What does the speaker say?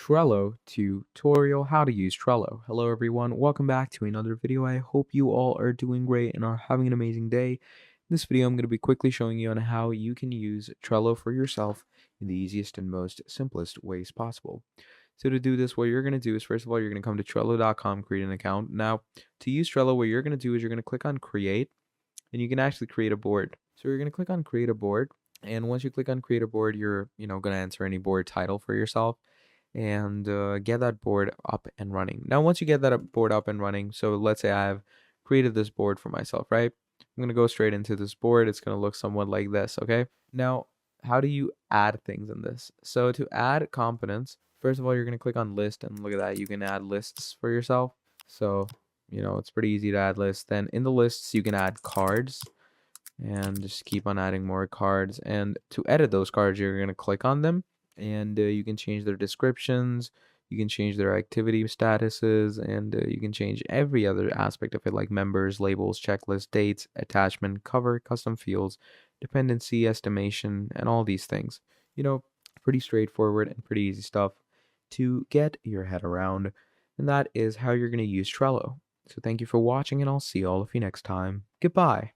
Trello tutorial, how to use Trello. Hello everyone, welcome back to another video. I hope you all are doing great and are having an amazing day. In this video, I'm going to be quickly showing you on how you can use Trello for yourself in the easiest and most simplest ways possible. So to do this, what you're going to do is, first of all, you're going to come to Trello.com, create an account. Now, to use Trello, what you're going to do is you're going to click on Create, and you can actually create a board. So you're going to click on Create a Board, and once you click on Create a Board, you're going to enter any board title for yourself and get that board up and running. Now, once you get that board up and running, so let's say I've created this board for myself, right? I'm going to go straight into this board. It's going to look somewhat like this, okay? Now, how do you add things in this? So to add components, first of all, you're going to click on list, and look at that. You can add lists for yourself. So, it's pretty easy to add lists. Then in the lists, you can add cards and just keep on adding more cards. And to edit those cards, you're going to click on them, and you can change their descriptions, you can change their activity statuses, and you can change every other aspect of it, like members, labels, checklist, dates, attachment, cover, custom fields, dependency estimation, and all these things. Pretty straightforward and pretty easy stuff to get your head around, and that is how you're going to use Trello. So thank you for watching, and I'll see all of you next time. Goodbye.